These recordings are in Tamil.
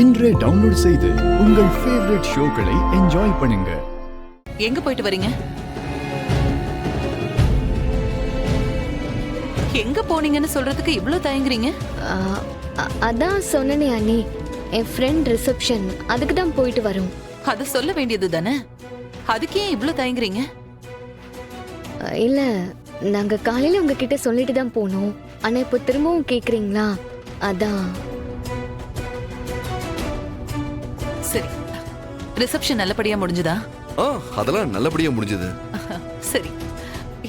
இன்றே டவுன்லோட் செய்து உங்கள் ஃபேவரட் ஷோக்களை என்ஜாய் பண்ணுங்க. எங்க போயிட்டு வரீங்க? எங்க போனீங்கன்னு சொல்றதுக்கு இவ்ளோ தயங்குறீங்க? அதான் சொன்னனே அண்ணி, என் ஃப்ரெண்ட் ரிசப்ஷன், அதுக்கு தான் போயிட்டு வரோம். அது சொல்ல வேண்டியது தானே, அதுக்கு ஏன் இவ்ளோ தயங்குறீங்க? இல்ல, நாங்க காலையில உங்ககிட்ட சொல்லிட்டு தான் போனோம். ஆனா இப்போ திரும்பவும் கேக்குறீங்களா, அதான். சரி, ரிசப்ஷன் நல்லபடியா முடிஞ்சதா? அதெல்லாம் நல்லபடியா முடிஞ்சது. சரி,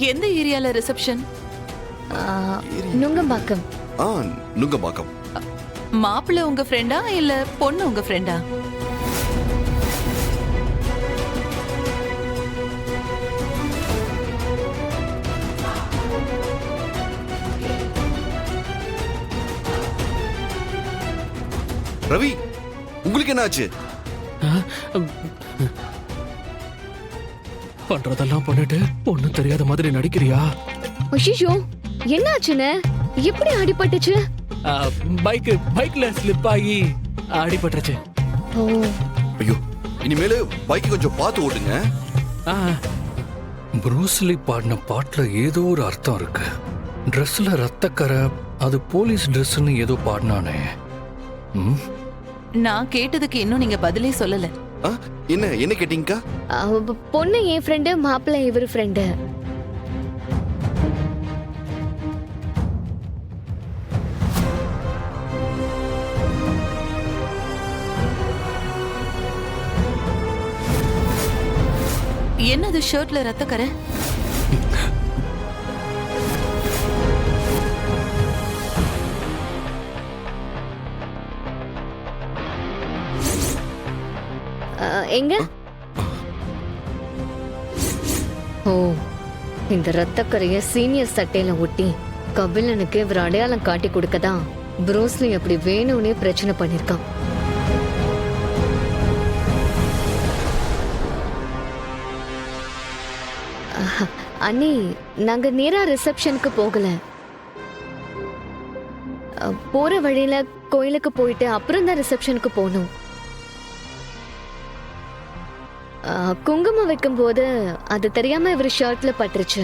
எந்த ஏரியால ரிசப்ஷன்? நுங்கம்பாக்கம். நுங்கம்பாக்கம். மாப்பிள்ளை உங்க ஃப்ரெண்டா இல்ல பொண்ணு உங்க ஃப்ரெண்டா? ரவி, உங்களுக்கு என்ன ஆச்சு? பண்றதெல்லாம் பண்ணிட்டு ஒண்ணும் தெரியாத மாதிரி நடிக்கிறியா? ஐயோ, என்ன ஆச்சுன்னு? எப்படி அடிபட்டுச்சு? பைக்ல ஸ்லிப் ஆகி அடிபட்டுருச்சு. ஓ, ஐயோ, இனிமேல பைக் கொஞ்சம் பார்த்து ஓட்டுங்க. ப்ரூஸ்லி பாடின பாட்டுல ஏதோ ஒரு அர்த்தம் இருக்கு. ட்ரெஸ்ல ரத்தக்கரை, அது போலீஸ் ட்ரெஸ்ன்னு ஏதோ பாடினானே. நான் கேட்டதுக்கு இன்னும் நீங்க பதிலே சொல்லல. என்ன கேட்டீங்கக்கா? பொண்ணு என் ஃப்ரெண்டு, மாப்பிள்ளை இவர் ஃப்ரெண்டு. என்னது ஷர்ட்ல ரத்தக்கரை? எங்க? ஓ, இந்த ரத்தக்கரைய சீனியர் சட்டையில ஒட்டி கபிலனுக்கு இவர் அடையாளம் காட்டி கொடுக்கதான் ப்ரூஸ்லி அப்படி வேணும்னே பிரச்சனை பண்ணிருக்கான். அண்ணி, நாங்க நேரா ரிசப்ஷனுக்கு போகல. போற வழியில கோயிலுக்கு போயிட்டு அப்புறம் தான் ரிசப்ஷனுக்கு போனோம். குங்குமம் வைக்கும் போது அது தெரியாம இவர் ஷர்ட்ல பட்டுருச்சு,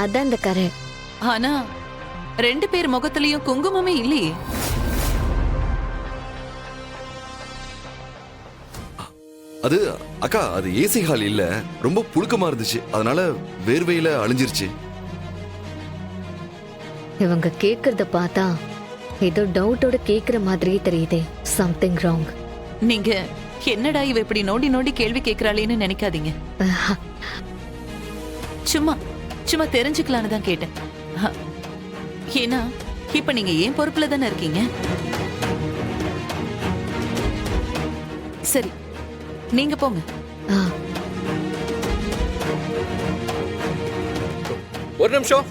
அதான் இந்த கரை. ஆனா 2 பேர் முகத்திலயும் குங்குமமே இல்லையே. அது அக்கா, அது ஏசி ஹால் இல்ல, ரொம்ப புழுக்கமா இருந்துச்சு, அதனால வேர்வையில அழிஞ்சிருச்சு. இவங்க கேக்குறத பார்த்தா ஏதோ டவுட்டோட கேக்குற மாதிரியே தெரியுதே. Something wrong. நீங்க என்னடா இவ இப்படி நோண்டி நோண்டி கேள்வி கேக்குறாளேன்னு நினைக்காதீங்க. சும்மா சும்மா தெரிஞ்சுக்கலான்னு தான் கேட்டேன். ஏன்னா இப்ப நீங்க ஏன் பொறுப்புல தானே இருக்கீங்க. சரி, நீங்க போங்க. ஒரு நிமிஷம்.